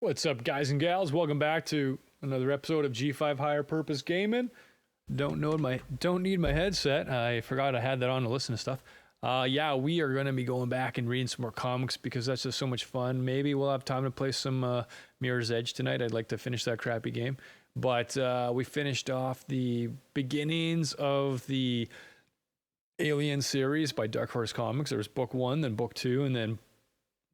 What's up, guys and gals? Welcome back to another episode of G5 Higher Purpose Gaming. Don't need my headset. I forgot I had that on to listen to stuff. Yeah, we are going to be going back and reading some more comics because that's just so much fun. Maybe we'll have time to play some Mirror's Edge tonight. I'd like to finish that crappy game. But we finished off the beginnings of the Alien series by Dark Horse Comics. There was book 1, then book 2, and then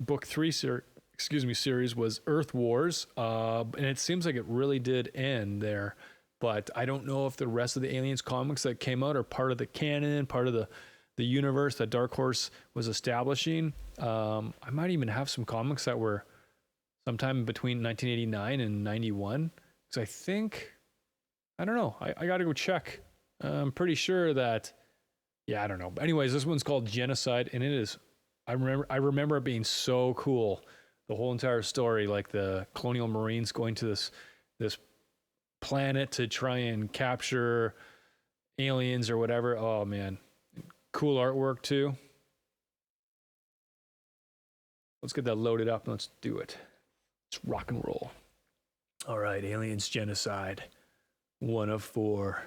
book 3 series was Earth Wars. And it seems like it really did end there. But I don't know if the rest of the Aliens comics that came out are part of the canon, part of the universe that Dark Horse was establishing. I might even have some comics that were sometime between 1989 and 91. Because I don't know. I got to go check. I'm pretty sure that, I don't know. But anyways, this one's called Genocide, and it is, I remember it being so cool. The whole entire story, like the colonial marines going to this planet to try and capture aliens or whatever. Oh man, cool artwork too. Let's get that loaded up and let's do it. Let's rock and roll. All right, Aliens Genocide, 1 of 4.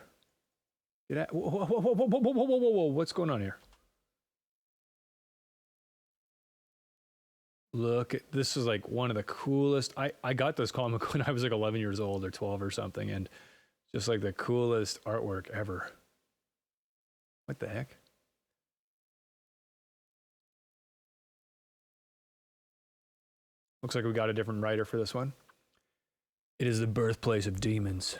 Whoa, what's going on here? Look, this is like one of the coolest. I got this comic when I was like 11 years old or 12 or something, and just like the coolest artwork ever. What the heck? Looks like we got a different writer for this one. It is the birthplace of demons.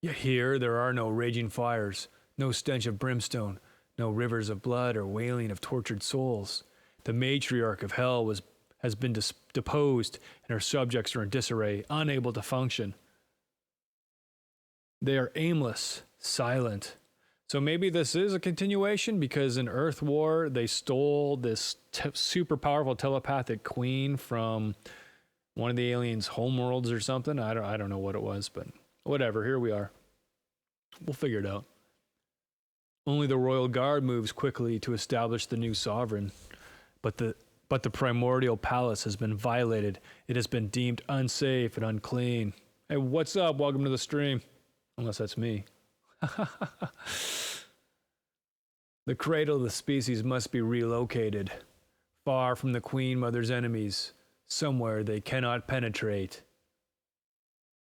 Yet here there are no raging fires, no stench of brimstone, no rivers of blood or wailing of tortured souls. The matriarch of hell has been deposed, and her subjects are in disarray, unable to function. They are aimless, silent. So maybe this is a continuation, because in Earth War, they stole this super powerful telepathic queen from one of the aliens' homeworlds or something. I don't know what it was, but whatever, here we are. We'll figure it out. Only the royal guard moves quickly to establish the new sovereign, but the primordial palace has been violated. It has been deemed unsafe and unclean. Hey, what's up? Welcome to the stream. Unless that's me. The cradle of the species must be relocated, far from the Queen Mother's enemies, somewhere they cannot penetrate,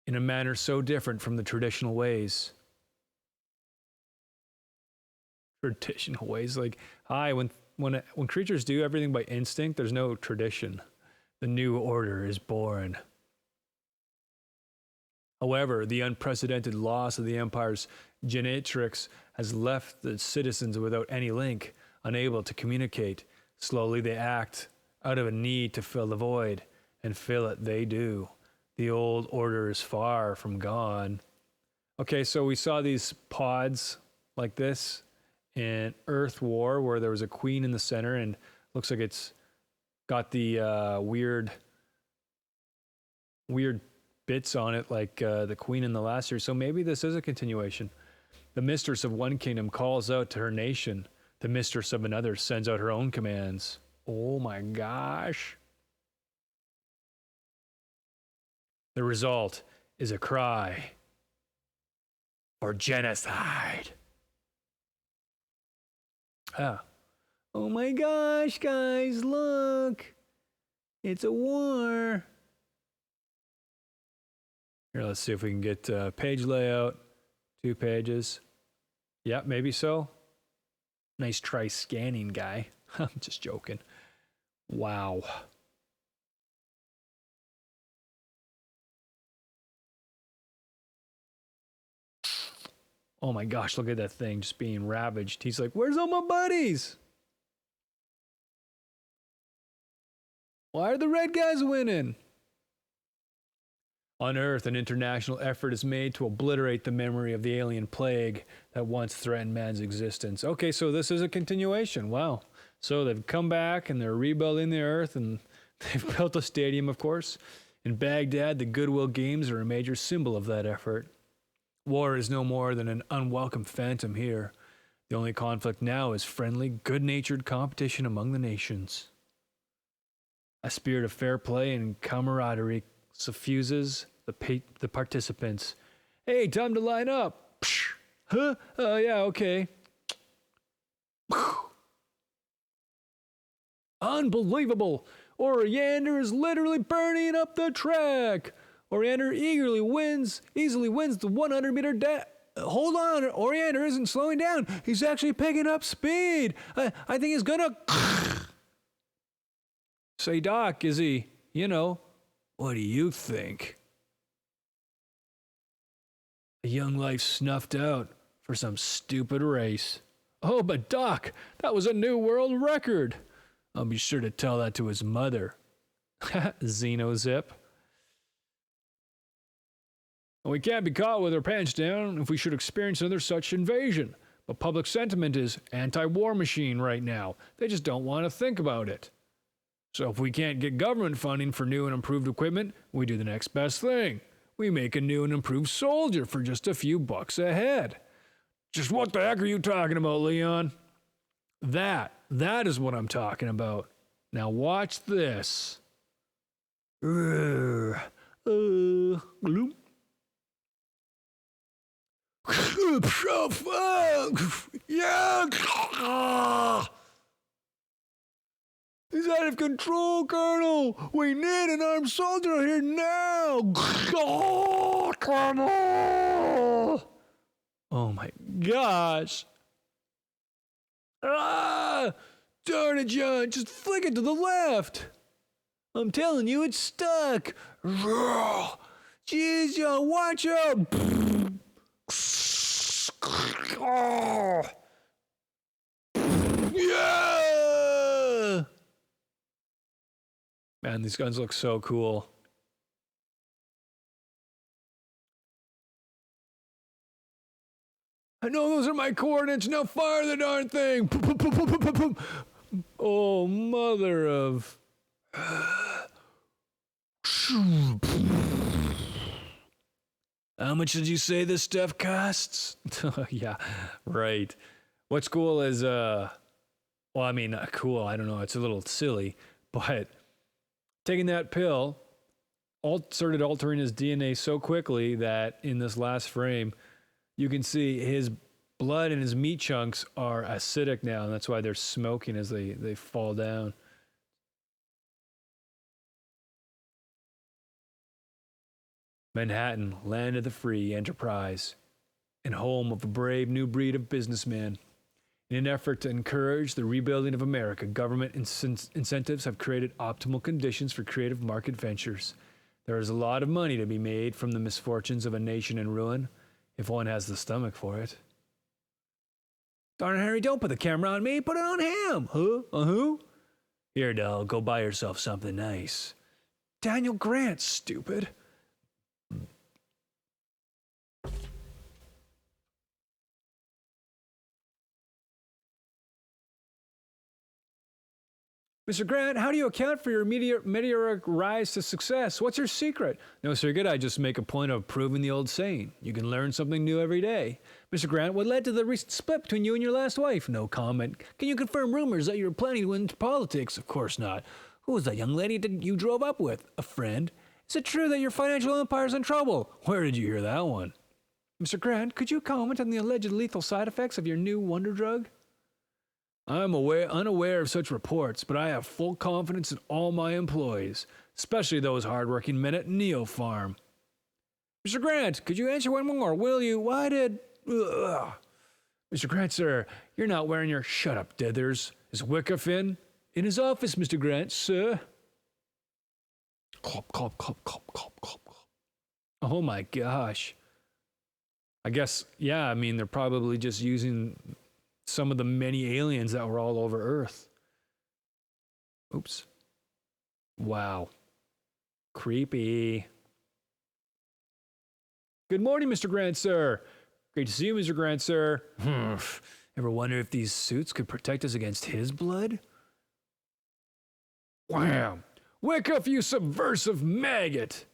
in a manner so different from the traditional ways. Traditional ways? Like, when creatures do everything by instinct, there's no tradition. The new order is born. However, the unprecedented loss of the Empire's genetrix has left the citizens without any link, unable to communicate. Slowly they act out of a need to fill the void, and fill it they do. The old order is far from gone. Okay, so we saw these pods like this in Earth War, where there was a queen in the center, and looks like it's got the weird bits on it, like the queen in the last year. So maybe this is a continuation. The mistress of one kingdom calls out to her nation. The mistress of another sends out her own commands. Oh my gosh. The result is a cry for genocide. Oh my gosh, guys, look. It's a war. Here, let's see if we can get page layout. 2 pages. Yeah, maybe so. Nice try scanning, guy. I'm just joking. Wow. Oh my gosh, look at that thing just being ravaged. He's like, where's all my buddies? Why are the red guys winning? On Earth, an international effort is made to obliterate the memory of the alien plague that once threatened man's existence. Okay, so this is a continuation. Wow. So they've come back and they're rebuilding the Earth, and they've built a stadium, of course. In Baghdad, the Goodwill Games are a major symbol of that effort. War is no more than an unwelcome phantom here. The only conflict now is friendly, good-natured competition among the nations. A spirit of fair play and camaraderie suffuses the participants. Hey, time to line up. Psh, huh? Yeah, okay. Unbelievable. Oriander is literally burning up the track. Oriander easily wins the 100-meter dash. Hold on, Oriander isn't slowing down. He's actually picking up speed. I think he's gonna... Say, Doc, is he, what do you think? A young life snuffed out for some stupid race. Oh, but Doc, that was a new world record. I'll be sure to tell that to his mother. Xenozip. We can't be caught with our pants down if we should experience another such invasion. But public sentiment is anti-war machine right now. They just don't want to think about it. So if we can't get government funding for new and improved equipment, we do the next best thing. We make a new and improved soldier for just a few bucks a head. Just what the heck are you talking about, Leon? That is what I'm talking about. Now watch this. Gloom. Yeah. He's out of control, Colonel. We need an armed soldier here now. Oh, Colonel. Oh my gosh. Ah! Darn it, John. Just flick it to the left. I'm telling you, it's stuck. Jeez, John, watch out. Yeah! Man, these guns look so cool. I know those are my coordinates. Now fire the darn thing. Oh, mother of... How much did you say this stuff costs? Yeah, right. What's cool is, cool, I don't know, it's a little silly, but taking that pill started altering his DNA so quickly that in this last frame, you can see his blood and his meat chunks are acidic now, and that's why they're smoking as they fall down. Manhattan, land of the free, enterprise, and home of a brave new breed of businessmen. In an effort to encourage the rebuilding of America, government incentives have created optimal conditions for creative market ventures. There is a lot of money to be made from the misfortunes of a nation in ruin, if one has the stomach for it. Darn it, Harry, don't put the camera on me, put it on him. Huh? Who? Here, doll, go buy yourself something nice. Daniel Grant, stupid. Mr. Grant, how do you account for your meteoric rise to success? What's your secret? No, Sir Good, I just make a point of proving the old saying. You can learn something new every day. Mr. Grant, what led to the recent split between you and your last wife? No comment. Can you confirm rumors that you were planning to go into politics? Of course not. Who was that young lady that you drove up with? A friend. Is it true that your financial empire's in trouble? Where did you hear that one? Mr. Grant, could you comment on the alleged lethal side effects of your new wonder drug? I'm unaware of such reports, but I have full confidence in all my employees, especially those hardworking men at Neo Farm. Mr. Grant, could you answer one more, will you? Why did... Ugh. Mr. Grant, sir, you're not wearing your... Shut up, Dithers. Is Wyckoff in? In his office, Mr. Grant, sir. Clop, clop, clop, clop, clop, clop, clop. Oh my gosh. I guess, yeah, I mean, they're probably just using... some of the many aliens that were all over Earth. Oops. Wow. Creepy. Good morning, Mr. Grant, sir. Great to see you, Mr. Grant, sir. Ever wonder if these suits could protect us against his blood? Wham! Wyckoff, you subversive maggot!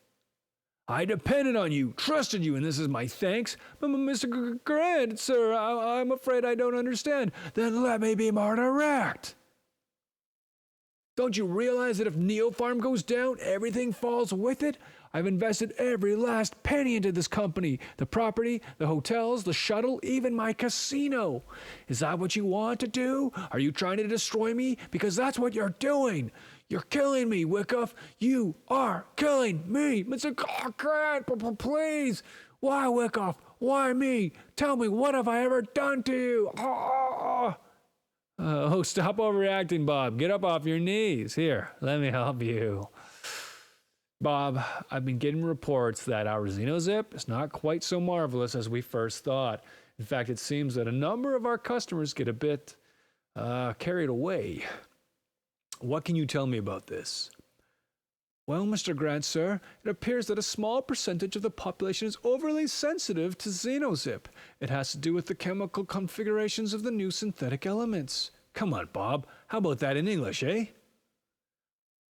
I depended on you, trusted you, and this is my thanks. But Mr. Grant, sir, I'm afraid I don't understand. Then let me be more direct. Don't you realize that if Neopharm goes down, everything falls with it? I've invested every last penny into this company. The property, the hotels, the shuttle, even my casino. Is that what you want to do? Are you trying to destroy me? Because that's what you're doing. You're killing me, Wyckoff. You are killing me. Mr. Grant, please. Why, Wyckoff? Why me? Tell me, what have I ever done to you? Oh, stop overreacting, Bob. Get up off your knees. Here, let me help you. Bob, I've been getting reports that our Xenozip is not quite so marvelous as we first thought. In fact, it seems that a number of our customers get a bit carried away. What can you tell me about this? Well, Mr. Grant, sir, it appears that a small percentage of the population is overly sensitive to Xenozip. It has to do with the chemical configurations of the new synthetic elements. Come on, Bob. How about that in English, eh?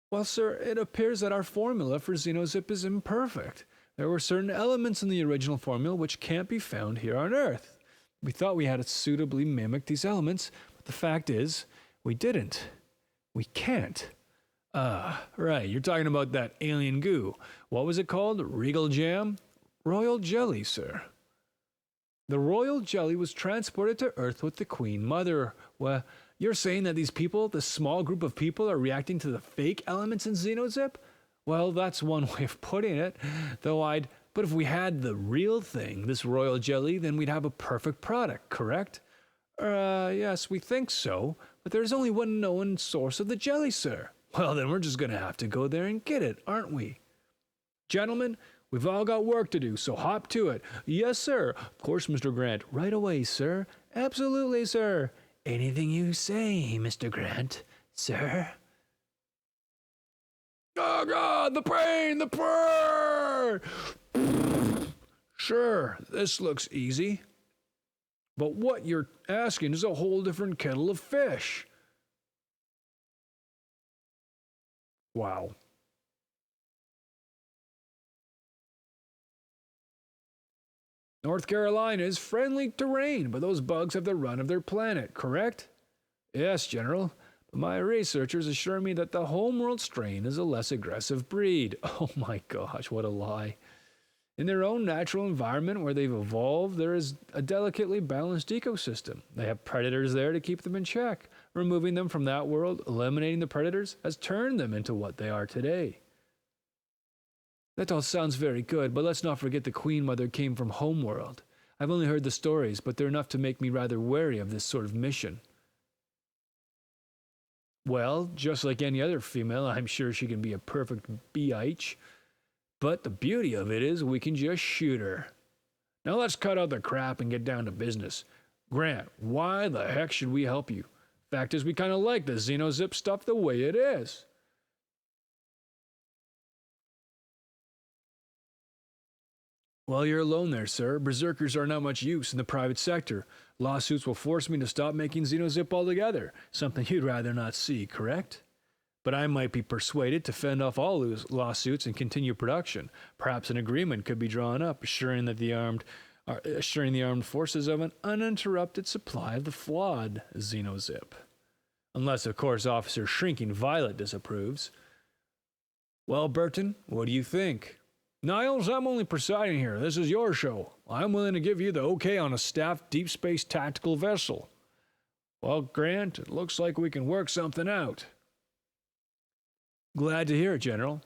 Well, sir, it appears that our formula for Xenozip is imperfect. There were certain elements in the original formula which can't be found here on Earth. We thought we had to suitably mimic these elements, but the fact is, we didn't. We can't. Right, you're talking about that alien goo. What was it called? Regal Jam? Royal Jelly, sir. The royal jelly was transported to Earth with the Queen Mother. Well, you're saying that these people, this small group of people, are reacting to the fake elements in Xenozip? Well, that's one way of putting it, but if we had the real thing, this royal jelly, then we'd have a perfect product, correct? Yes, we think so, but there's only one known source of the jelly, sir. Well, then we're just going to have to go there and get it, aren't we? Gentlemen, we've all got work to do, so hop to it. Yes, sir. Of course, Mr. Grant. Right away, sir. Absolutely, sir. Anything you say, Mr. Grant, sir. Oh, God, the pain, the pain! Sure, this looks easy. But what you're asking is a whole different kettle of fish. Wow. North Carolina is friendly terrain, but those bugs have the run of their planet, correct? Yes, General. But my researchers assure me that the homeworld strain is a less aggressive breed. Oh my gosh, what a lie. In their own natural environment where they've evolved, there is a delicately balanced ecosystem. They have predators there to keep them in check. Removing them from that world, eliminating the predators, has turned them into what they are today. That all sounds very good, but let's not forget the Queen Mother came from Homeworld. I've only heard the stories, but they're enough to make me rather wary of this sort of mission. Well, just like any other female, I'm sure she can be a perfect biatch. But the beauty of it is we can just shoot her. Now let's cut out the crap and get down to business. Grant, why the heck should we help you? Fact is, we kind of like the Xenozip stuff the way it is. Well, you're alone there, sir. Berserkers are not much use in the private sector. Lawsuits will force me to stop making Xenozip altogether, something you'd rather not see, correct? But I might be persuaded to fend off all lawsuits and continue production. Perhaps an agreement could be drawn up, assuring the armed forces of an uninterrupted supply of the flawed Xenozip. Unless, of course, Officer Shrinking Violet disapproves. Well, Burton, what do you think? Niles, I'm only presiding here. This is your show. I'm willing to give you the okay on a staffed deep space tactical vessel. Well, Grant, it looks like we can work something out. Glad to hear it, General.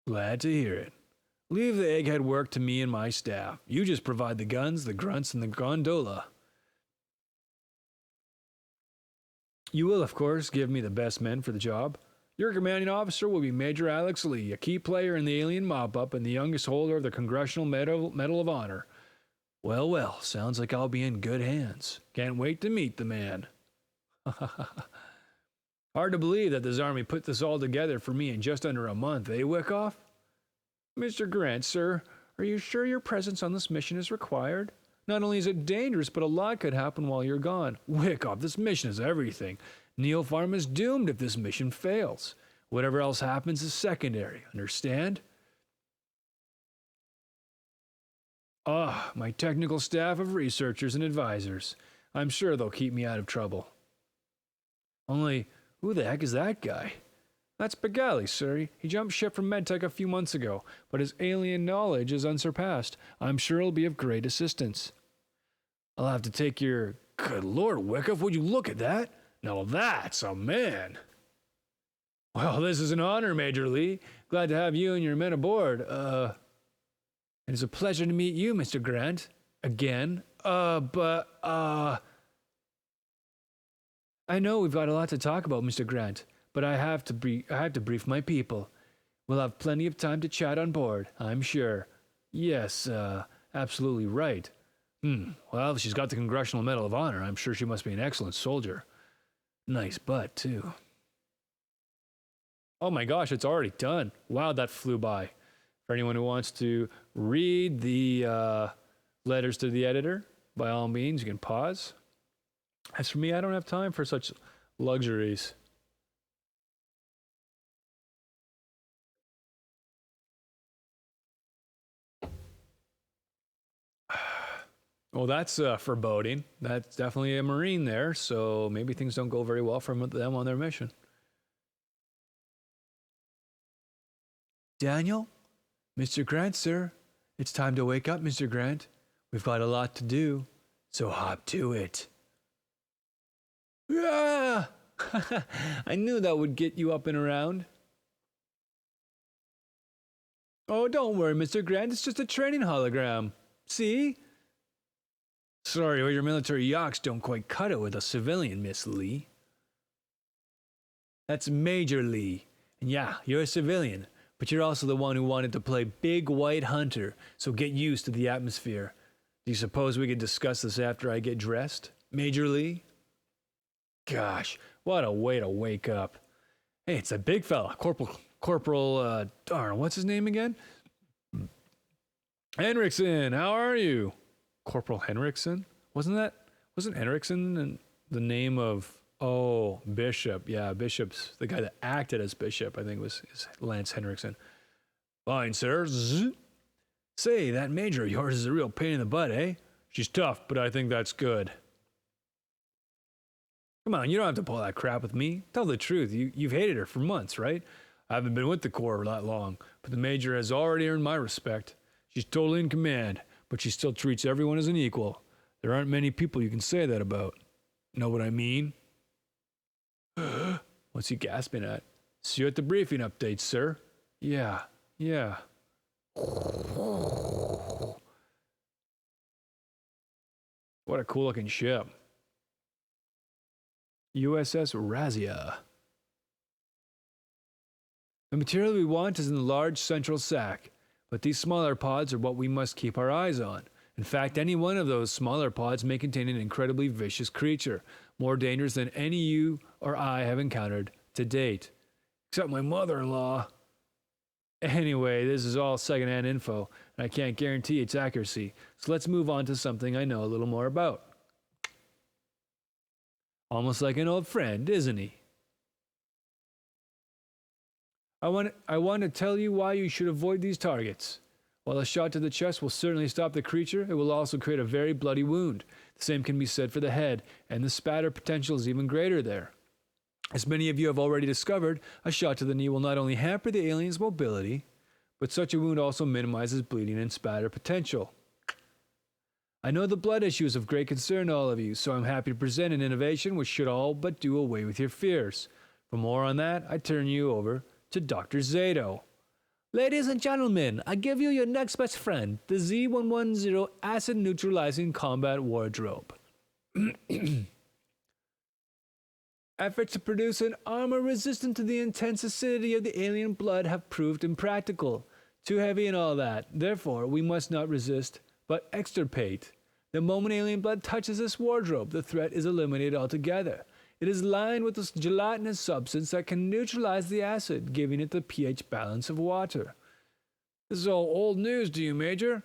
Glad to hear it. Leave the egghead work to me and my staff. You just provide the guns, the grunts, and the gondola. You will, of course, give me the best men for the job. Your commanding officer will be Major Alex Lee, a key player in the alien mop-up and the youngest holder of the Congressional Medal of Honor. Well, well, sounds like I'll be in good hands. Can't wait to meet the man. Hard to believe that this army put this all together for me in just under a month, eh, Wyckoff? Mr. Grant, sir, are you sure your presence on this mission is required? Not only is it dangerous, but a lot could happen while you're gone. Wyckoff, this mission is everything. Neopharm is doomed if this mission fails. Whatever else happens is secondary, understand? My technical staff of researchers and advisors. I'm sure they'll keep me out of trouble. Only, Who the heck is that guy? That's Begali, sir. He jumped ship from MedTech a few months ago, but his alien knowledge is unsurpassed. I'm sure he'll be of great assistance. I'll have to take your... Good Lord, Wyckoff, would you look at that? Now that's a man. Well, this is an honor, Major Lee. Glad to have you and your men aboard. It is a pleasure to meet you, Mr. Grant. Again. I know we've got a lot to talk about, Mr. Grant, but I have to brief my people. We'll have plenty of time to chat on board, I'm sure. Yes, absolutely right. Well, if she's got the Congressional Medal of Honor, I'm sure she must be an excellent soldier. Nice butt, too. Oh my gosh, it's already done. Wow, that flew by. For anyone who wants to read the letters to the editor, by all means, you can pause. As for me, I don't have time for such luxuries. Well, that's foreboding. That's definitely a Marine there, so maybe things don't go very well for them on their mission. Daniel? Mr. Grant, sir. It's time to wake up, Mr. Grant. We've got a lot to do, so hop to it. Yeah! I knew that would get you up and around. Oh, don't worry, Mr. Grant. It's just a training hologram. See? Sorry, well, your military yaks don't quite cut it with a civilian, Miss Lee. That's Major Lee. And yeah, you're a civilian, but you're also the one who wanted to play Big White Hunter, so get used to the atmosphere. Do you suppose we could discuss this after I get dressed, Major Lee? Gosh, what a way to wake up. Hey, it's a big fella, Corporal, darn, what's his name again? Henriksen, how are you? Corporal Henriksen? Wasn't Henriksen the name of, Bishop? Yeah, Bishop's, the guy that acted as Bishop, I think was Lance Henriksen. Fine, sir. Zzz. Say, that major of yours is a real pain in the butt, eh? She's tough, but I think that's good. Come on, you don't have to pull that crap with me. Tell the truth, you've hated her for months, right? I haven't been with the Corps that long, but the major has already earned my respect. She's totally in command, but she still treats everyone as an equal. There aren't many people you can say that about. Know what I mean? What's he gasping at? See you at the briefing update, sir. Yeah. What a cool looking ship. USS Razia. The material we want is in the large central sack, but these smaller pods are what we must keep our eyes on. In fact, any one of those smaller pods may contain an incredibly vicious creature, more dangerous than any you or I have encountered to date. Except my mother-in-law. Anyway, this is all secondhand info, and I can't guarantee its accuracy, so let's move on to something I know a little more about. Almost like an old friend, isn't he? I want to tell you why you should avoid these targets. While a shot to the chest will certainly stop the creature, it will also create a very bloody wound. The same can be said for the head, and the spatter potential is even greater there. As many of you have already discovered, a shot to the knee will not only hamper the alien's mobility, but such a wound also minimizes bleeding and spatter potential. I know the blood issue is of great concern to all of you, so I'm happy to present an innovation which should all but do away with your fears. For more on that, I turn you over to Dr. Zato. Ladies and gentlemen, I give you your next best friend, the Z110 Acid Neutralizing Combat Wardrobe. Efforts to produce an armor resistant to the intense acidity of the alien blood have proved impractical. Too heavy and all that. Therefore, we must not resist, but extirpate. The moment alien blood touches this wardrobe, the threat is eliminated altogether. It is lined with a gelatinous substance that can neutralize the acid, giving it the pH balance of water. This is all old news to you, Major.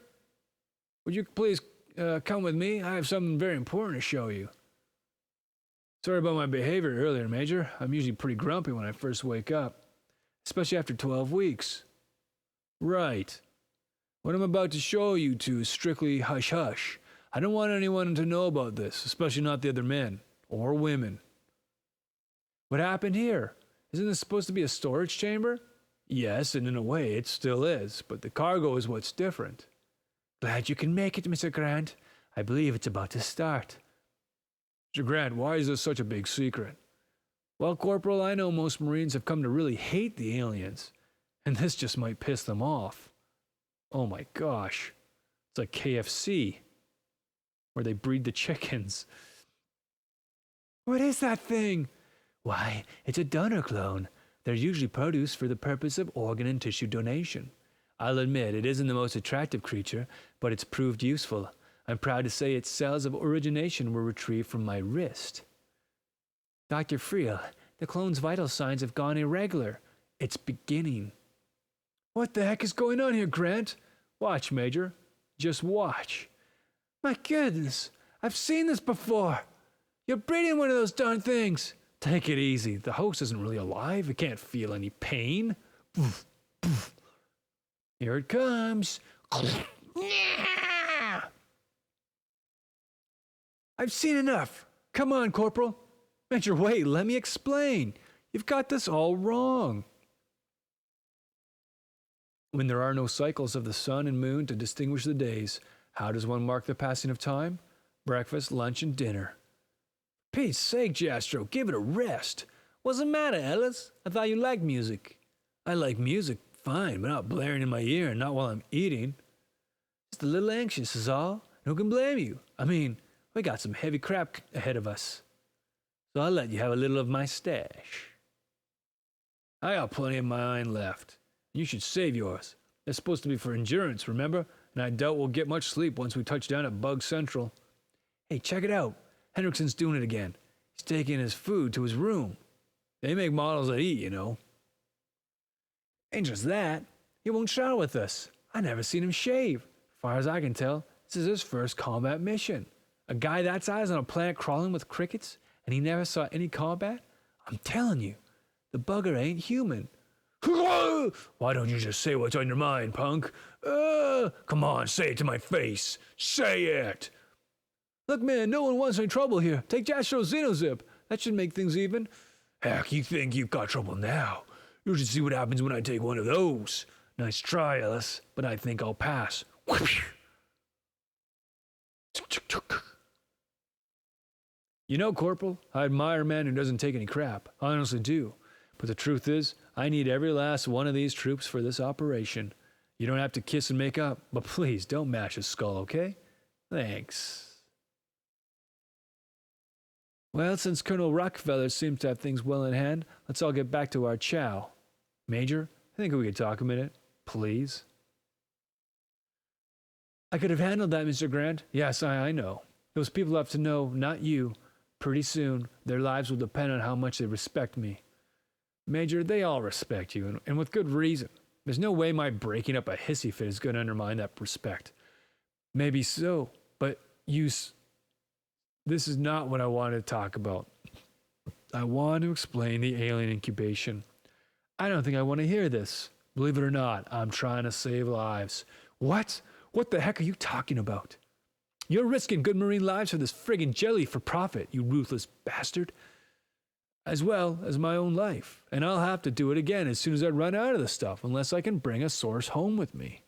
Would you please come with me? I have something very important to show you. Sorry about my behavior earlier, Major. I'm usually pretty grumpy when I first wake up, especially after 12 weeks. Right. What I'm about to show you two is strictly hush-hush. I don't want anyone to know about this, especially not the other men or women. What happened here? Isn't this supposed to be a storage chamber? Yes, and in a way it still is, but the cargo is what's different. Glad you can make it, Mr. Grant. I believe it's about to start. Mr. Grant, why is this such a big secret? Well, Corporal, I know most Marines have come to really hate the aliens, and this just might piss them off. Oh my gosh. It's like KFC, where they breed the chickens. What is that thing? Why, it's a donor clone. They're usually produced for the purpose of organ and tissue donation. I'll admit it isn't the most attractive creature, but it's proved useful. I'm proud to say its cells of origination were retrieved from my wrist. Dr. Friel, the clone's vital signs have gone irregular. It's beginning. What the heck is going on here, Grant? Watch, Major. Just watch. My goodness, I've seen this before. You're breeding one of those darn things. Take it easy. The host isn't really alive. It can't feel any pain. Here it comes. I've seen enough. Come on, Corporal. Major, wait, let me explain. You've got this all wrong. When there are no cycles of the sun and moon to distinguish the days, how does one mark the passing of time? Breakfast, lunch, and dinner. Pete's sake, Jastro, give it a rest. What's the matter, Ellis? I thought you liked music. I like music, fine, but not blaring in my ear and not while I'm eating. Just a little anxious is all. Who can blame you? I mean, we got some heavy crap ahead of us. So I'll let you have a little of my stash. I got plenty of mine left. You should save yours. They're supposed to be for endurance, remember? And I doubt we'll get much sleep once we touch down at Bug Central. Hey, check it out. Hendrickson's doing it again. He's taking his food to his room. They make models that eat, you know. Ain't just that. He won't shower with us. I never seen him shave. As far as I can tell, this is his first combat mission. A guy that size on a planet crawling with crickets, and he never saw any combat? I'm telling you, the bugger ain't human. Why don't you just say what's on your mind, punk? Come on, say it to my face. Say it. Look, man, no one wants any trouble here. Take Jastro's Xenozip. That should make things even. Heck, you think you've got trouble now? You should see what happens when I take one of those. Nice try, Ellis, but I think I'll pass. You know, Corporal, I admire a man who doesn't take any crap. I honestly do. But the truth is, I need every last one of these troops for this operation. You don't have to kiss and make up, but please don't mash his skull, okay? Thanks. Well, since Colonel Rockefeller seems to have things well in hand, let's all get back to our chow. Major, I think we could talk a minute, please. I could have handled that, Mr. Grant. Yes, I know. Those people have to know, not you. Pretty soon, their lives will depend on how much they respect me. Major, they all respect you, and with good reason. There's no way my breaking up a hissy fit is going to undermine that respect. Maybe so, but this is not what I wanted to talk about. I want to explain the alien incubation. I don't think I want to hear this. Believe it or not, I'm trying to save lives. What? What the heck are you talking about? You're risking good marine lives for this friggin' jelly for profit, you ruthless bastard. As well as my own life. And I'll have to do it again as soon as I run out of the stuff, unless I can bring a source home with me.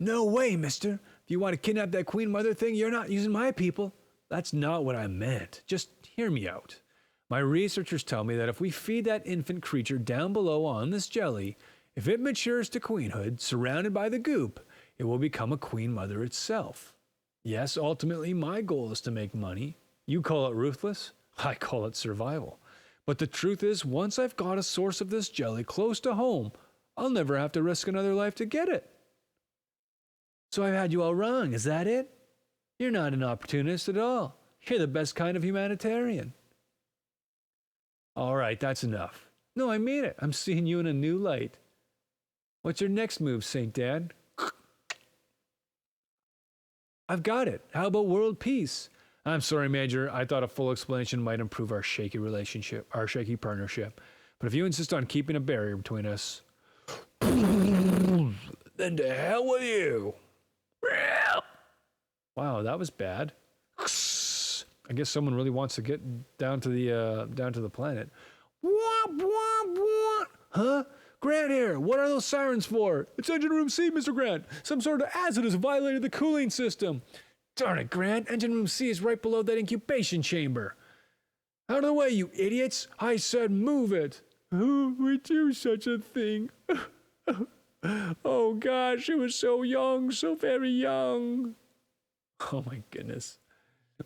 No way, mister. If you want to kidnap that Queen Mother thing, you're not using my people. That's not what I meant. Just hear me out. My researchers tell me that if we feed that infant creature down below on this jelly, if it matures to queenhood, surrounded by the goop, it will become a Queen Mother itself. Yes, ultimately my goal is to make money. You call it ruthless, I call it survival. But the truth is, once I've got a source of this jelly close to home, I'll never have to risk another life to get it. So I've had you all wrong, is that it? You're not an opportunist at all. You're the best kind of humanitarian. All right, that's enough. No, I mean it. I'm seeing you in a new light. What's your next move, Saint Dad? I've got it. How about world peace? I'm sorry, Major. I thought a full explanation might improve our shaky relationship, our shaky partnership. But if you insist on keeping a barrier between us, then to hell with you. Wow, that was bad. I guess someone really wants to get down to the planet. Womp, womp, womp. Huh? Grant here. What are those sirens for? It's engine room C, Mr. Grant. Some sort of acid has violated the cooling system. Darn it, Grant. Engine room C is right below that incubation chamber. Out of the way, you idiots. I said move it. Who would do such a thing? Oh, gosh, it was so young, so very young. Oh, my goodness.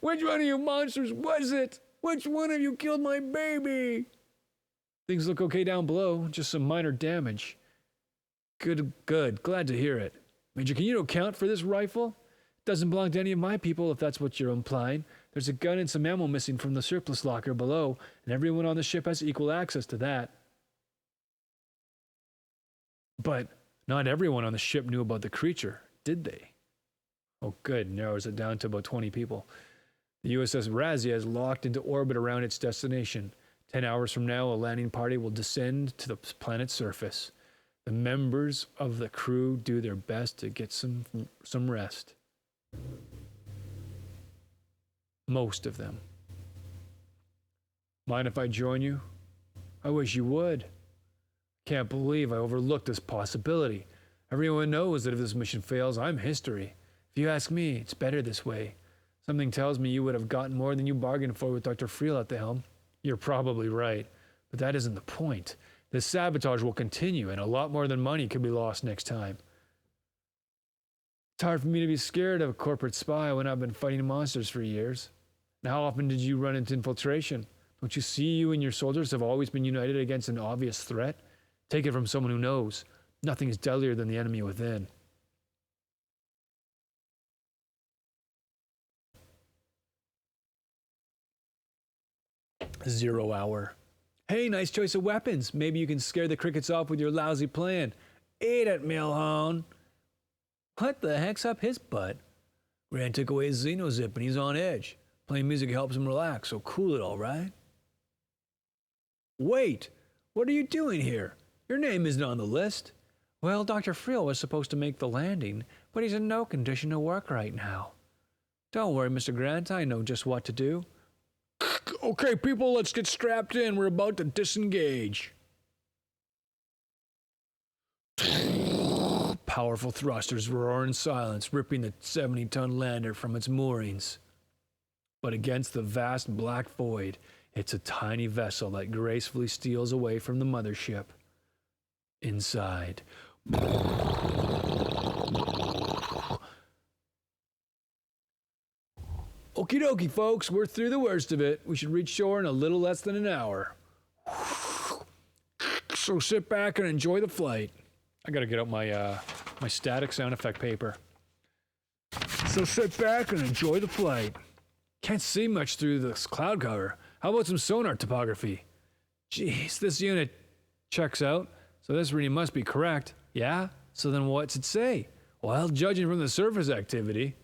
Which one of you monsters was it? Which one of you killed my baby? Things look okay down below, just some minor damage. Good, good. Glad to hear it. Major, can you account for this rifle? Doesn't belong to any of my people, if that's what you're implying. There's a gun and some ammo missing from the surplus locker below, and everyone on the ship has equal access to that. But not everyone on the ship knew about the creature, did they? Oh, good. Narrows it down to about 20 people. The USS Razia is locked into orbit around its destination. 10 hours from now, a landing party will descend to the planet's surface. The members of the crew do their best to get some rest. Most of them. Mind if I join you? I wish you would. Can't believe I overlooked this possibility. Everyone knows that if this mission fails, I'm history. If you ask me, it's better this way. Something tells me you would have gotten more than you bargained for with Dr. Friel at the helm. You're probably right, but that isn't the point. This sabotage will continue, and a lot more than money could be lost next time. It's hard for me to be scared of a corporate spy when I've been fighting monsters for years. And how often did you run into infiltration? Don't you see you and your soldiers have always been united against an obvious threat? Take it from someone who knows. Nothing is deadlier than the enemy within. Zero hour. Hey, nice choice of weapons. Maybe you can scare the crickets off with your lousy plan. Eat it, Milhone. What the heck's up his butt? Grant took away his Xenozip and he's on edge. Playing music helps him relax, so cool it all right. Wait, what are you doing here? Your name isn't on the list. Well, Dr. Friel was supposed to make the landing, but he's in no condition to work right now. Don't worry, Mr. Grant, I know just what to do. Okay, people, let's get strapped in. We're about to disengage. Powerful thrusters roar in silence, ripping the 70-ton lander from its moorings. But against the vast black void, it's a tiny vessel that gracefully steals away from the mothership. Inside. Okie dokie, folks, we're through the worst of it. We should reach shore in a little less than an hour. So sit back and enjoy the flight. I gotta get out my my static sound effect paper. So sit back and enjoy the flight. Can't see much through this cloud cover. How about some sonar topography? Jeez, this unit checks out, so this reading must be correct. Yeah? So then what's it say? Well, judging from the surface activity,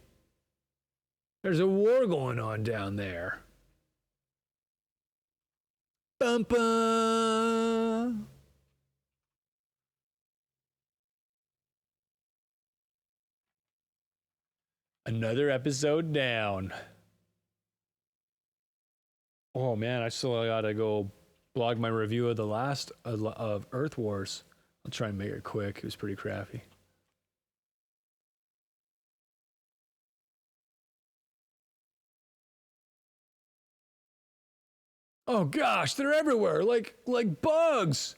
there's a war going on down there. Bum bum. Another episode down. Oh man, I still gotta go blog my review of the last of Earth Wars. I'll try and make it quick. It was pretty crappy. Oh gosh, they're everywhere, like bugs.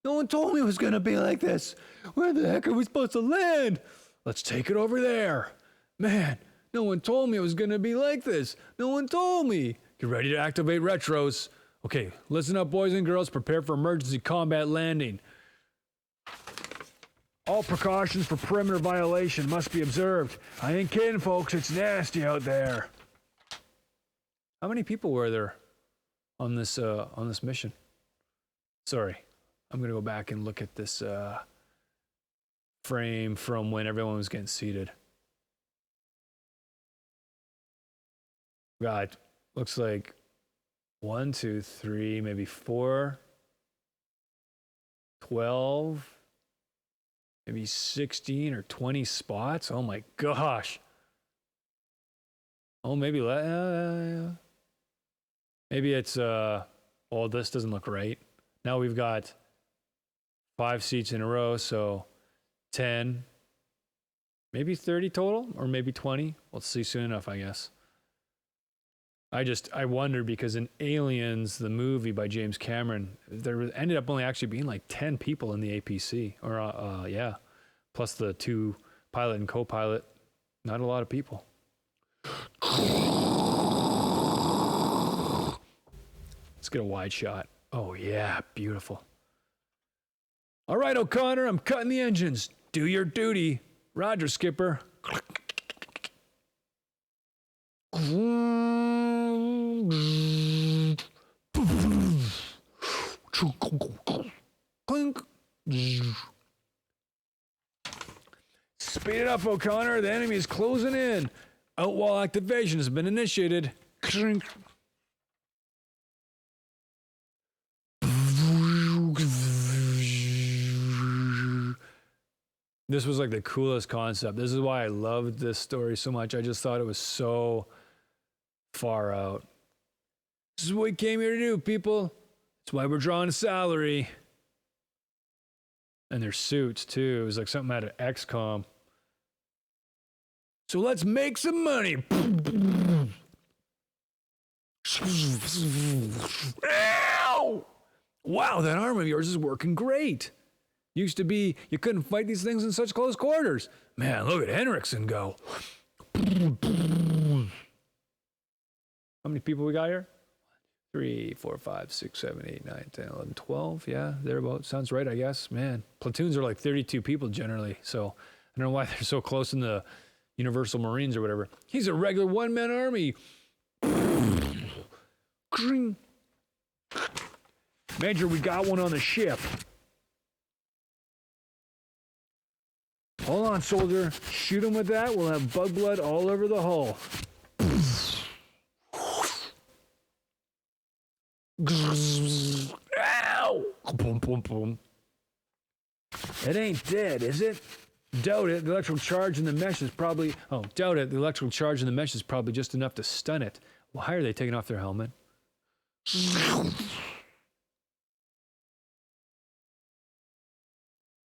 No one told me it was gonna be like this. Where the heck are we supposed to land? Let's take it over there. Man, no one told me it was gonna be like this. No one told me. Get ready to activate retros. Okay, listen up, boys and girls. Prepare for emergency combat landing. All precautions for perimeter violation must be observed. I ain't kidding, folks. It's nasty out there. How many people were there on this mission? Sorry, I'm gonna go back and look at this frame from when everyone was getting seated. God, looks like 1, 2, 3, maybe 4, 12, maybe 16 or 20 spots. Oh my gosh. Oh, maybe maybe it's well, this doesn't look right. Now we've got 5 seats in a row, so 10, maybe 30 total, or maybe 20. We'll see soon enough, I guess. I wonder because in Aliens, the movie by James Cameron, there ended up only actually being like 10 people in the APC, or yeah, plus the 2 pilot and co-pilot. Not a lot of people. Let's get a wide shot. Oh yeah, beautiful. All right, O'Connor, I'm cutting the engines. Do your duty. Roger, Skipper. Clink. Speed it up, O'Connor. The enemy is closing in. Outwall activation has been initiated. This was like the coolest concept. This is why I loved this story so much. I just thought it was so far out. This is what we came here to do, people. That's why we're drawing a salary. And their suits, too. It was like something out of XCOM. So let's make some money. Ow! Wow, that arm of yours is working great. Used to be, you couldn't fight these things in such close quarters. Man, look at Henriksen go. How many people we got here? 3, 4, 5, 6, 7, 8, 9, 10, 11, 12. Yeah, thereabout. Sounds right, I guess. Man, platoons are like 32 people generally. So I don't know why they're so close in the Universal Marines or whatever. He's a regular one-man army. Major, we got one on the ship. Hold on, soldier. Shoot him with that. We'll have bug blood all over the hull. Ow! Boom, boom, boom. It ain't dead, is it? Doubt it. The electrical charge in the mesh is probably... Oh, doubt it. The electrical charge in the mesh is probably just enough to stun it. Why are they taking off their helmet?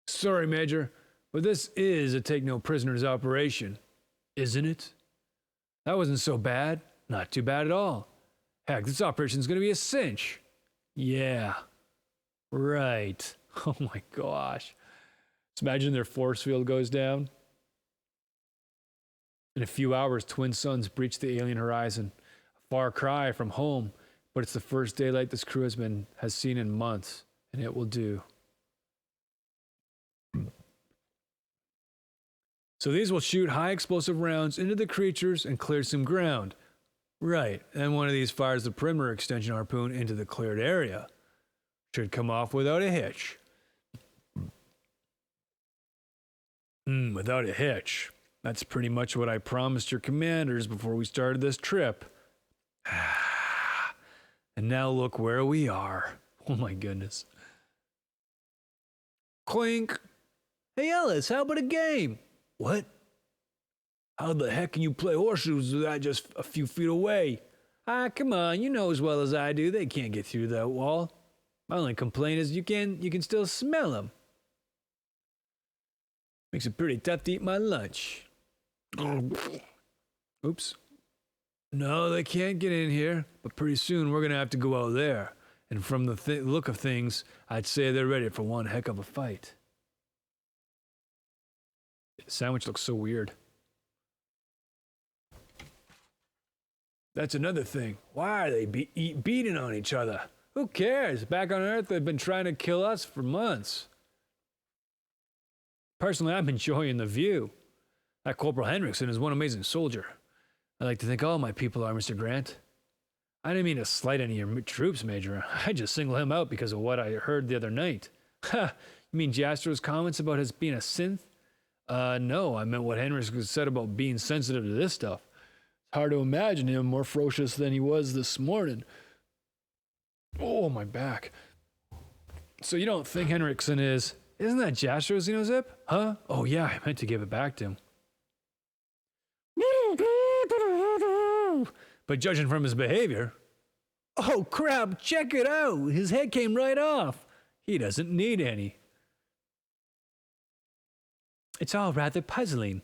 Sorry, Major, but this is a take no prisoners operation, isn't it? That wasn't so bad. Not too bad at all. Heck, this operation's gonna be a cinch. Yeah. Right. Oh my gosh. Just imagine their force field goes down. In a few hours, twin suns breach the alien horizon. A far cry from home, but it's the first daylight this crew has seen in months, and it will do. So these will shoot high explosive rounds into the creatures and clear some ground. Right, and one of these fires the perimeter extension harpoon into the cleared area. Should come off without a hitch. Without a hitch. That's pretty much what I promised your commanders before we started this trip. And now look where we are. Oh my goodness. Clink. Hey Ellis, how about a game? What? How the heck can you play horseshoes with that just a few feet away? Ah, come on, you know as well as I do, they can't get through that wall. My only complaint is you can still smell them. Makes it pretty tough to eat my lunch. Oops. No, they can't get in here, but pretty soon we're gonna have to go out there. And from the look of things, I'd say they're ready for one heck of a fight. The sandwich looks so weird. That's another thing. Why are they beating on each other? Who cares? Back on Earth, they've been trying to kill us for months. Personally, I'm enjoying the view. That Corporal Henriksen is one amazing soldier. I like to think all my people are, Mr. Grant. I didn't mean to slight any of your troops, Major. I just single him out because of what I heard the other night. Ha! You mean Jastro's comments about his being a synth? No, I meant what Henriksen said about being sensitive to this stuff. It's hard to imagine him more ferocious than he was this morning. Oh, my back. So you don't think Henriksen is... Isn't that Jastro's Xenozip? Huh? Oh yeah, I meant to give it back to him. but judging from his behavior... Oh, crap, check it out. His head came right off. He doesn't need any. It's all rather puzzling.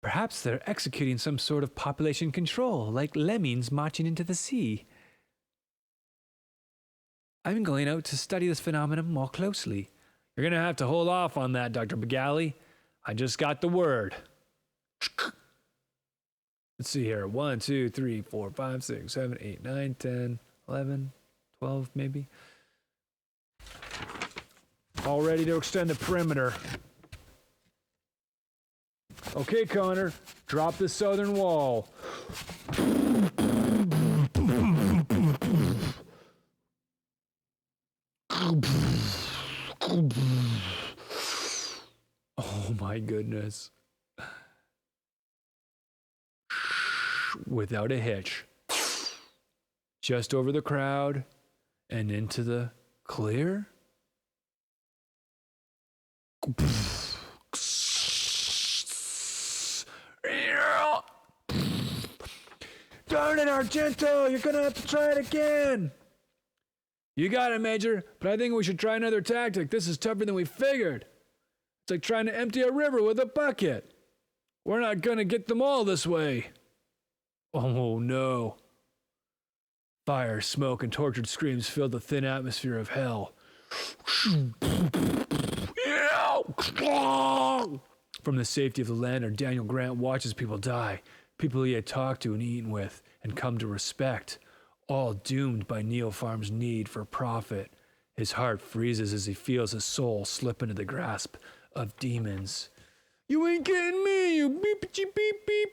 Perhaps they're executing some sort of population control, like lemmings marching into the sea. I'm going out to study this phenomenon more closely. You're going to have to hold off on that, Dr. Begali. I just got the word. Let's see here. 1, 2, 3, 4, 5, 6, 7, 8, 9, 10, 11, 12 maybe. All ready to extend the perimeter. Okay, Connor, drop the southern wall. Oh my goodness. Without a hitch. Just over the crowd and into the clear. Darn it, Argento! You're gonna have to try it again! You got it, Major, but I think we should try another tactic. This is tougher than we figured. It's like trying to empty a river with a bucket. We're not gonna get them all this way. Oh no. Fire, smoke, and tortured screams filled the thin atmosphere of hell. From the safety of the lantern, Daniel Grant watches people die, people he had talked to and eaten with and come to respect, all doomed by Neopharm's need for profit. His heart freezes as he feels his soul slip into the grasp of demons. You ain't getting me, you beep-a-beep beep.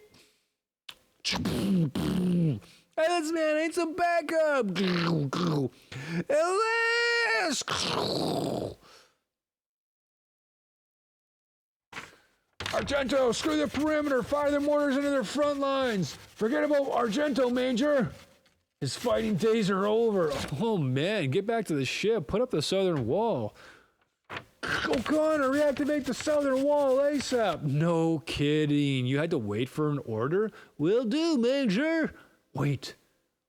Hey, this man ain't some backup. Ellis! Argento, screw the perimeter. Fire the mortars into their front lines. Forget about Argento, Major. His fighting days are over. Oh, man, get back to the ship. Put up the southern wall. O'Connor, reactivate the southern wall ASAP. No kidding. You had to wait for an order? Will do, Major. Wait.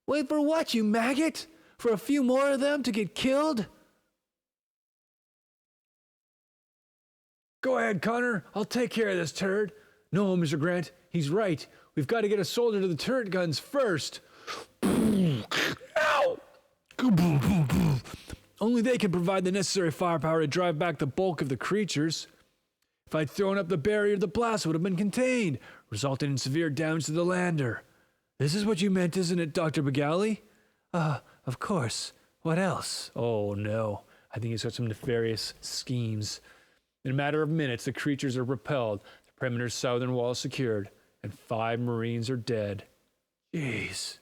Wait for what, you maggot? For a few more of them to get killed? Go ahead, Connor. I'll take care of this turd. No, Mr. Grant. He's right. We've got to get a soldier to the turret guns first. Ow! Only they can provide the necessary firepower to drive back the bulk of the creatures. If I'd thrown up the barrier, the blast would have been contained, resulting in severe damage to the lander. This is what you meant, isn't it, Dr. Begali? Of course. What else? Oh, no. I think he's got some nefarious schemes. In a matter of minutes, the creatures are repelled, the perimeter's southern wall is secured, and 5 Marines are dead. Jeez.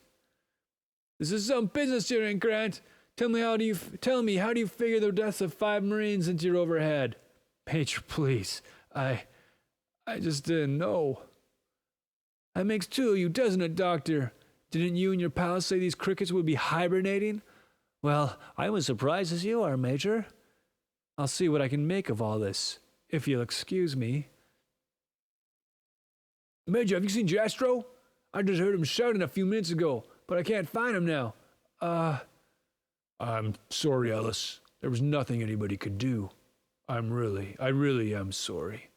This is some business here, ain't Grant. Tell me, how do you figure the deaths of 5 Marines into your overhead? Major, please. I just didn't know. That makes 2 of you, doesn't it, Doctor? Didn't you and your pals say these crickets would be hibernating? Well, I'm as surprised as you are, Major. I'll see what I can make of all this, if you'll excuse me. Major, have you seen Jastro? I just heard him shouting a few minutes ago, but I can't find him now. I'm sorry, Ellis. There was nothing anybody could do. I really am sorry.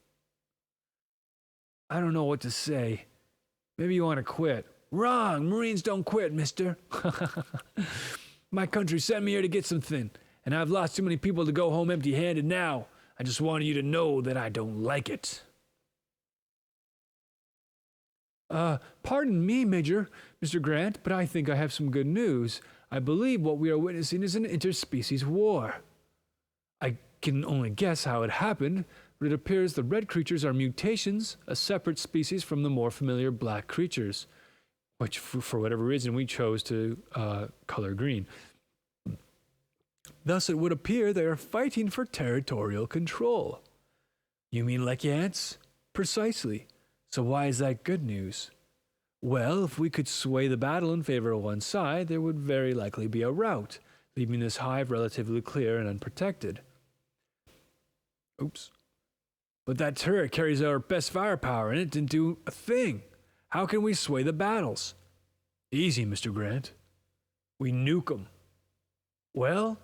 I don't know what to say. Maybe you want to quit. Wrong! Marines don't quit, mister. My country sent me here to get something, and I've lost too many people to go home empty-handed now. I just wanted you to know that I don't like it. Pardon me, Major, Mr. Grant, but I think I have some good news. I believe what we are witnessing is an interspecies war. I can only guess how it happened, but it appears the red creatures are mutations, a separate species from the more familiar black creatures, which for whatever reason we chose to color green. Thus it would appear they are fighting for territorial control. You mean like ants? Precisely. So why is that good news? Well, if we could sway the battle in favor of one side, there would very likely be a rout, leaving this hive relatively clear and unprotected. Oops. But that turret carries our best firepower and it didn't do a thing. How can we sway the battles? Easy, Mr. Grant. We nuke them. Well,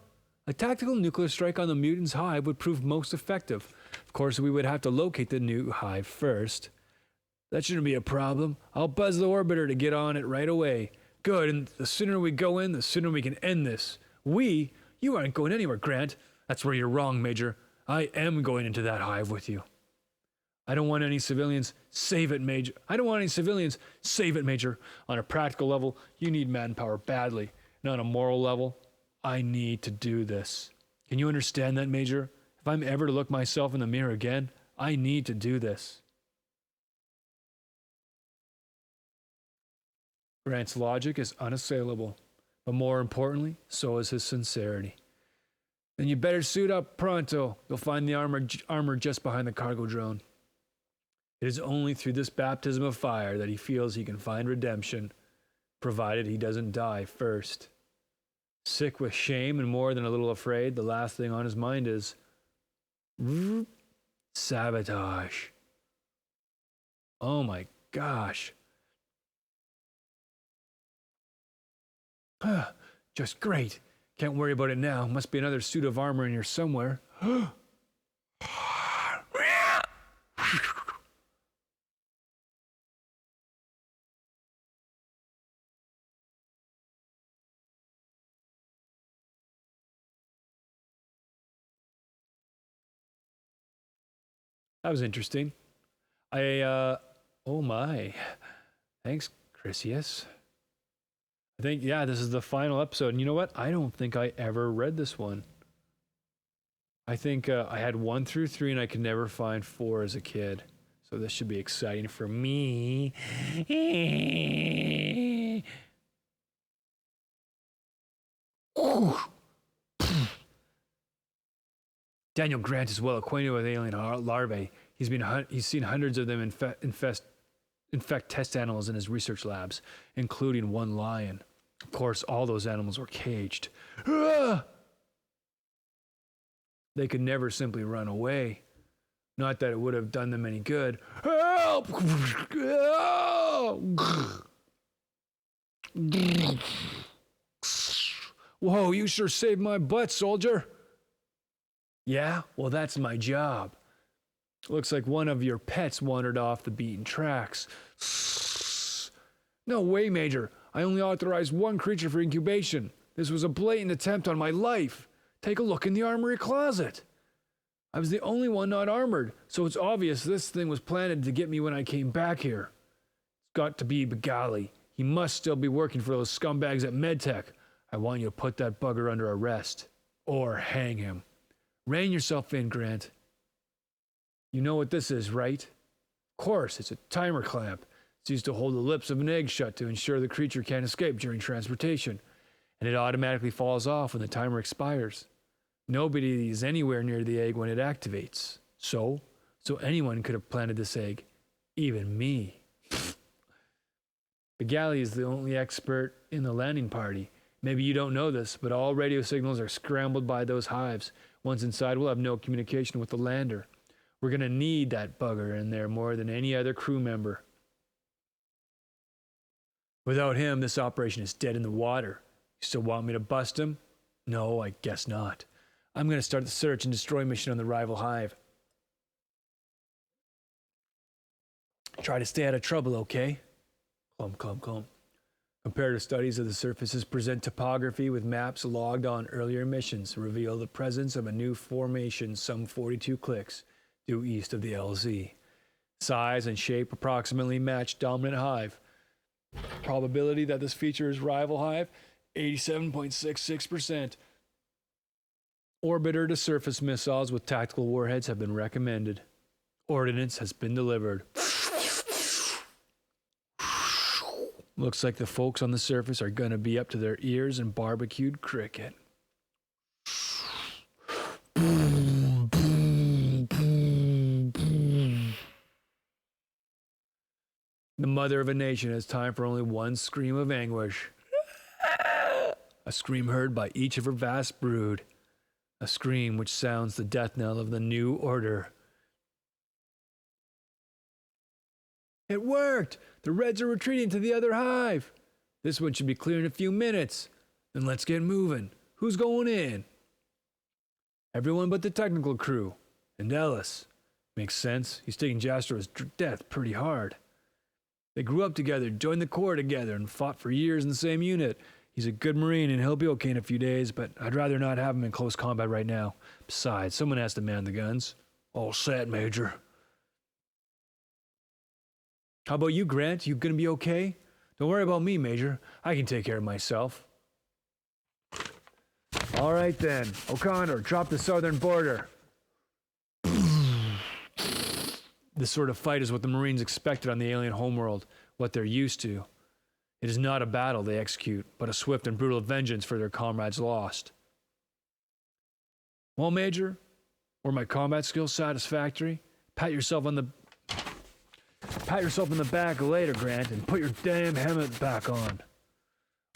a tactical nuclear strike on the mutant's hive would prove most effective. Of course, we would have to locate the new hive first. That shouldn't be a problem. I'll buzz the orbiter to get on it right away. Good, and the sooner we go in, the sooner we can end this. We? You aren't going anywhere, Grant. That's where you're wrong, Major. I am going into that hive with you. I don't want any civilians. Save it, Major. I don't want any civilians. Save it, Major. On a practical level, you need manpower badly. And on a moral level, I need to do this. Can you understand that, Major? If I'm ever to look myself in the mirror again, I need to do this. Grant's logic is unassailable, but more importantly, so is his sincerity. Then you better suit up pronto. You'll find the armor just behind the cargo drone. It is only through this baptism of fire that he feels he can find redemption, provided he doesn't die first. Sick with shame and more than a little afraid, the last thing on his mind is sabotage. Oh my gosh. Just great. Can't worry about it now. Must be another suit of armor in here somewhere. That was interesting. Oh my. Thanks, Chrysius. I think, yeah, this is the final episode. And you know what? I don't think I ever read this one. I think I had 1 through 3 and I could never find 4 as a kid. So this should be exciting for me. Daniel Grant is well acquainted with alien larvae. He's seen hundreds of them infect test animals in his research labs, including one lion. Of course, all those animals were caged. They could never simply run away. Not that it would have done them any good. Help! Whoa, you sure saved my butt, soldier. Yeah? Well, that's my job. Looks like one of your pets wandered off the beaten tracks. No way, Major. I only authorized 1 creature for incubation. This was a blatant attempt on my life. Take a look in the armory closet. I was the only one not armored, so it's obvious this thing was planted to get me when I came back here. It's got to be Begali. He must still be working for those scumbags at MedTech. I want you to put that bugger under arrest. Or hang him. Rein yourself in, Grant. You know what this is, right? Of course, it's a timer clamp. It's used to hold the lips of an egg shut to ensure the creature can't escape during transportation. And it automatically falls off when the timer expires. Nobody is anywhere near the egg when it activates. So anyone could have planted this egg. Even me. Begali is the only expert in the landing party. Maybe you don't know this, but all radio signals are scrambled by those hives. Once inside, we'll have no communication with the lander. We're going to need that bugger in there more than any other crew member. Without him, this operation is dead in the water. You still want me to bust him? No, I guess not. I'm going to start the search and destroy mission on the rival hive. Try to stay out of trouble, okay? Calm. Comparative studies of the surfaces present topography with maps logged on earlier missions reveal the presence of a new formation some 42 clicks due east of the LZ. Size and shape approximately match dominant hive. Probability that this feature is rival hive, 87.66%. Orbiter to surface missiles with tactical warheads have been recommended. Ordnance has been delivered. Looks like the folks on the surface are going to be up to their ears in barbecued cricket. The mother of a nation has time for only one scream of anguish. A scream heard by each of her vast brood. A scream which sounds the death knell of the new order. It worked! The Reds are retreating to the other hive! This one should be clear in a few minutes. Then let's get moving. Who's going in? Everyone but the technical crew. And Ellis. Makes sense. He's taking Jastro's death pretty hard. They grew up together, joined the Corps together, and fought for years in the same unit. He's a good Marine and he'll be okay in a few days, but I'd rather not have him in close combat right now. Besides, someone has to man the guns. All set, Major. How about you, Grant? You gonna be okay? Don't worry about me, Major. I can take care of myself. All right then. O'Connor, drop the southern border. This sort of fight is what the Marines expected on the alien homeworld, what they're used to. It is not a battle they execute, but a swift and brutal vengeance for their comrades lost. Well, Major, were my combat skills satisfactory? Pat yourself on the back later, Grant, and put your damn helmet back on.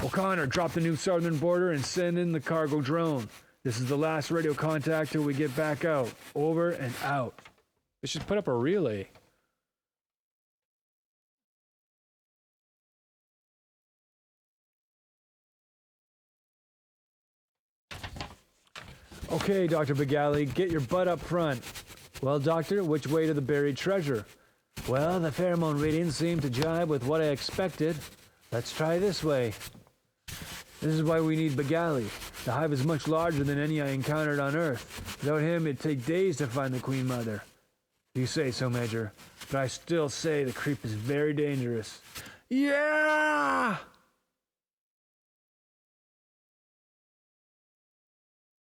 O'Connor, drop the new southern border and send in the cargo drone. This is the last radio contact till we get back out. Over and out. They should put up a relay. Okay, Dr. Begally, get your butt up front. Well, Doctor, which way to the buried treasure? Well, the pheromone readings seem to jibe with what I expected. Let's try this way. This is why we need Begally. The hive is much larger than any I encountered on Earth. Without him, it'd take days to find the Queen Mother. You say so, Major, but I still say the creep is very dangerous. Yeah!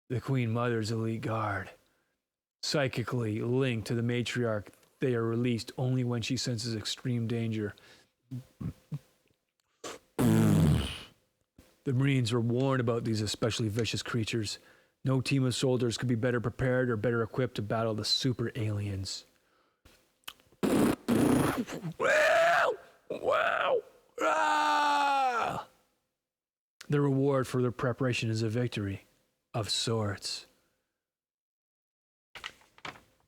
The Queen Mother's elite guard. Psychically linked to the matriarch, they are released only when she senses extreme danger. The Marines were warned about these especially vicious creatures. No team of soldiers could be better prepared or better equipped to battle the super aliens. Wow! Wow! Ah! The reward for their preparation is a victory of sorts.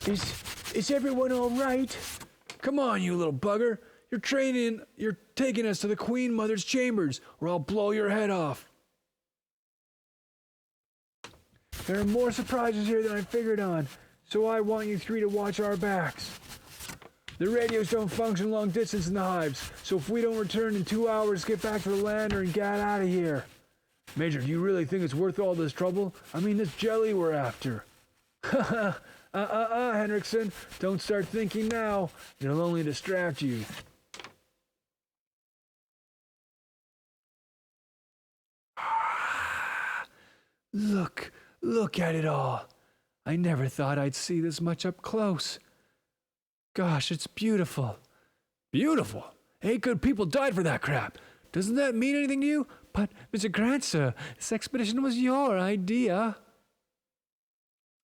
Is everyone all right? Come on, you little bugger. You're taking us to the Queen Mother's chambers, or I'll blow your head off. There are more surprises here than I figured on, so I want you three to watch our backs. The radios don't function long distance in the hives, so if we don't return in 2 hours, get back to the lander and get out of here. Major, do you really think it's worth all this trouble? I mean, this jelly we're after. Henriksen, don't start thinking now. It'll only distract you. Look at it all. I never thought I'd see this much up close. Gosh, it's beautiful. Beautiful? 8 good people died for that crap. Doesn't that mean anything to you? But, Mr. Grant, sir, this expedition was your idea.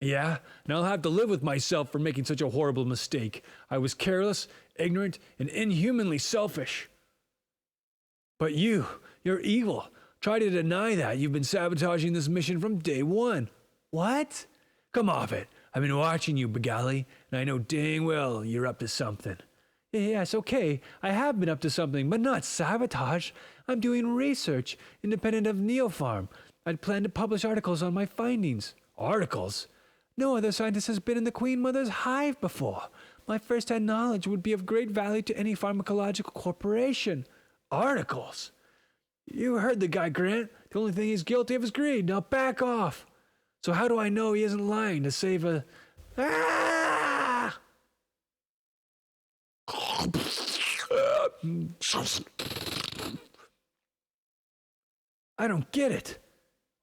Yeah, and I'll have to live with myself for making such a horrible mistake. I was careless, ignorant, and inhumanly selfish. But you're evil. Try to deny that. You've been sabotaging this mission from day one. What? Come off it. I've been watching you, Begally, and I know dang well you're up to something. Yes, okay, I have been up to something, but not sabotage. I'm doing research, independent of Neopharm. I'd planned to publish articles on my findings. Articles? No other scientist has been in the Queen Mother's hive before. My first-hand knowledge would be of great value to any pharmacological corporation. Articles? You heard the guy, Grant. The only thing he's guilty of is greed. Now back off. So how do I know he isn't lying to save a... Ah! I don't get it.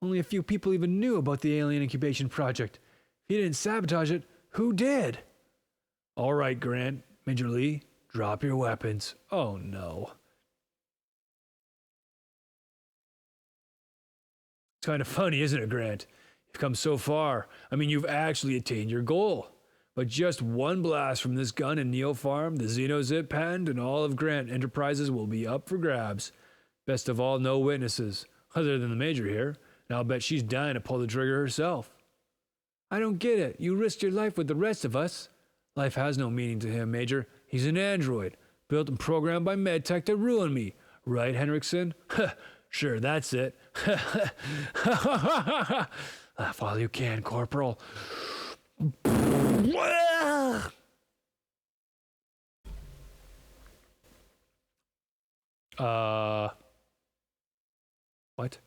Only a few people even knew about the alien incubation project. If he didn't sabotage it, who did? All right, Grant. Major Lee, drop your weapons. Oh, no. It's kind of funny, isn't it, Grant? You've come so far. I mean, you've actually attained your goal. But just one blast from this gun in Neopharm, the Xenozip patent, and all of Grant Enterprises will be up for grabs. Best of all, no witnesses, other than the Major here. And I'll bet she's dying to pull the trigger herself. I don't get it. You risked your life with the rest of us. Life has no meaning to him, Major. He's an android, built and programmed by MedTech to ruin me. Right, Henriksen? Sure, that's it. Laugh while you can, Corporal. What?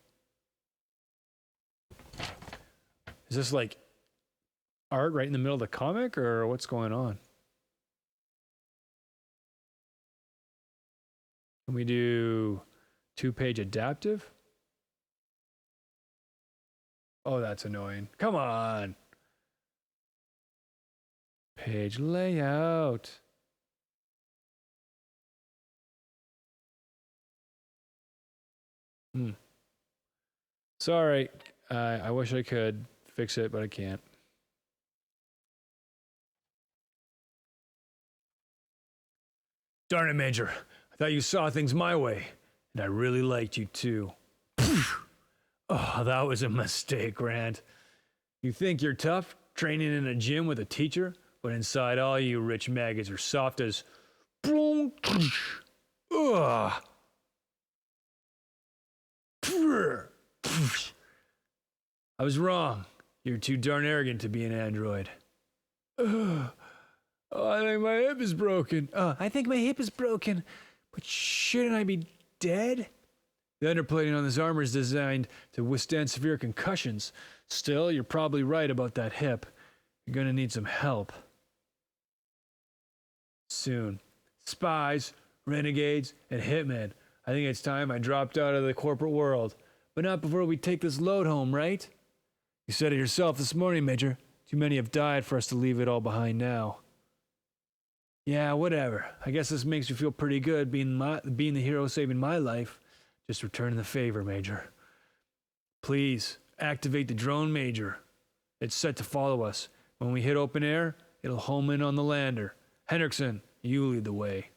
Is this like art right in the middle of the comic, or what's going on? Can we do 2-page adaptive? Oh, that's annoying. Come on. Page layout. Sorry. I wish I could fix it, but I can't. Darn it, Major. I thought you saw things my way, and I really liked you too. Oh, that was a mistake, Grant. You think you're tough, training in a gym with a teacher, but inside all you rich maggots are soft as... Ugh. I was wrong. You're too darn arrogant to be an android. Oh, I think my hip is broken. But shouldn't I be dead? The underplating on this armor is designed to withstand severe concussions. Still, you're probably right about that hip. You're gonna need some help. Soon. Spies, renegades, and hitmen. I think it's time I dropped out of the corporate world. But not before we take this load home, right? You said it yourself this morning, Major. Too many have died for us to leave it all behind now. Yeah, whatever. I guess this makes you feel pretty good being the hero saving my life. Just return the favor, Major. Please, activate the drone, Major. It's set to follow us. When we hit open air, it'll home in on the lander. Henriksen, you lead the way.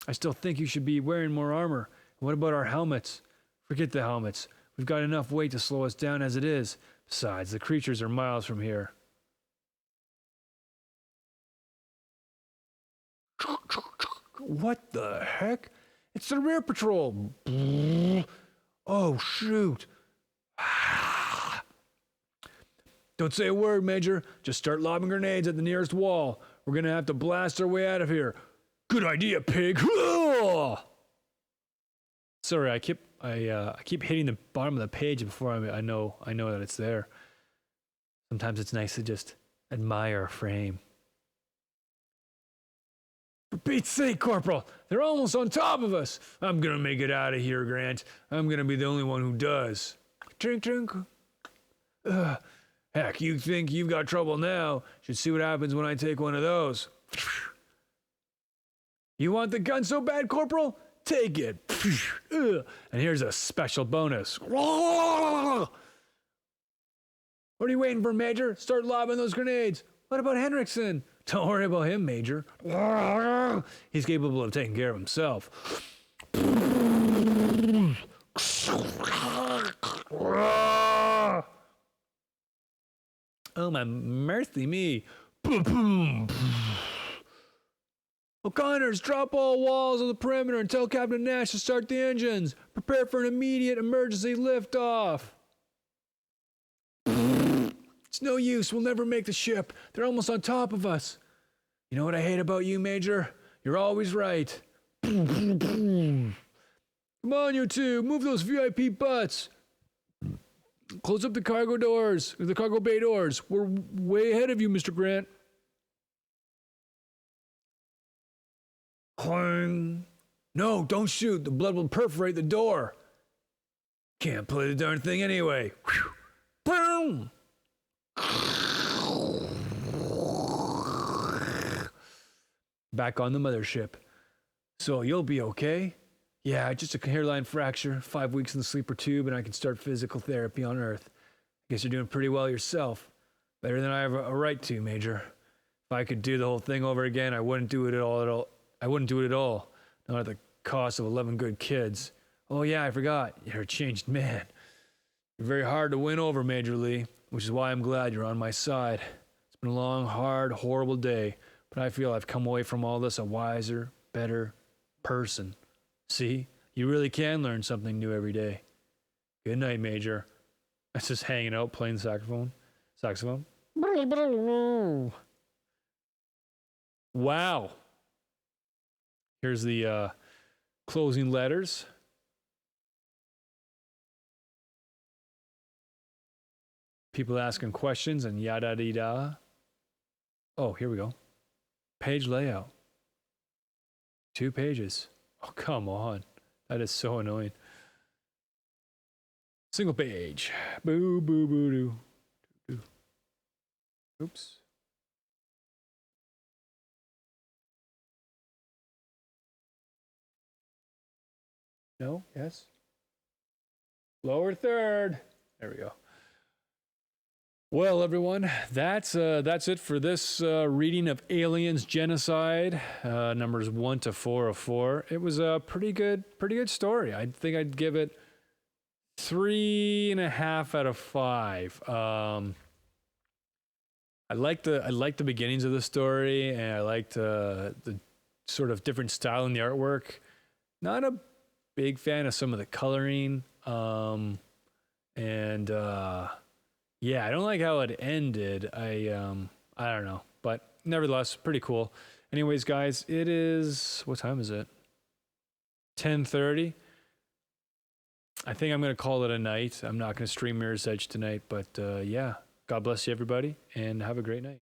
I still think you should be wearing more armor. What about our helmets? Forget the helmets. We've got enough weight to slow us down as it is. Besides, the creatures are miles from here. What the heck? It's the rear patrol. Oh, shoot. Don't say a word, Major. Just start lobbing grenades at the nearest wall. We're gonna have to blast our way out of here. Good idea, pig. Sorry, I keep hitting the bottom of the page before I know that it's there. Sometimes it's nice to just admire a frame. For Pete's sake, Corporal, they're almost on top of us. I'm gonna make it out of here, Grant. I'm gonna be the only one who does. Trink, trink. Heck, you think you've got trouble now. Should see what happens when I take one of those. You want the gun so bad, Corporal? Take it. And here's a special bonus. What are you waiting for, Major? Start lobbing those grenades. What about Henriksen? Don't worry about him, Major. He's capable of taking care of himself. Oh, my mercy me. O'Connors, drop all walls on the perimeter and tell Captain Nash to start the engines. Prepare for an immediate emergency liftoff. It's no use. We'll never make the ship. They're almost on top of us. You know what I hate about you, Major? You're always right. Come on, you two. Move those VIP butts. Close up the cargo doors. The cargo bay doors. We're way ahead of you, Mr. Grant. No, don't shoot. The blood will perforate the door. Can't play the darn thing anyway. Boom! Back on the mothership. So you'll be okay? Yeah, just a hairline fracture, 5 weeks in the sleeper tube, and I can start physical therapy on Earth. I guess you're doing pretty well yourself. Better than I have a right to, Major. If I could do the whole thing over again, I wouldn't do it at all. I wouldn't do it at all. Not at the cost of 11 good kids. Oh yeah, I forgot. You're a changed man. You're very hard to win over, Major Lee, which is why I'm glad you're on my side. It's been a long, hard, horrible day, but I feel I've come away from all this a wiser, better person. See, you really can learn something new every day. Good night, Major. That's just hanging out playing saxophone. Saxophone. Wow. Here's the closing letters. People asking questions and yada da da. Oh, here we go. Page layout. 2 pages. Oh, come on. That is so annoying. Single page. Boo, boo, boo, doo. Doo. Oops. No? Yes? Lower third. There we go. Well, everyone, that's it for this reading of Aliens Genocide, numbers 1 to 4 of 4. It was a pretty good story. I think I'd give it 3.5 out of 5. I like the beginnings of the story, and I liked the sort of different style in the artwork. Not a big fan of some of the coloring, yeah, I don't like how it ended. I don't know, but nevertheless, pretty cool. Anyways, guys, it is, what time is it? 10:30. I think I'm gonna call it a night. I'm not gonna stream Mirror's Edge tonight, but yeah, God bless you, everybody, and have a great night.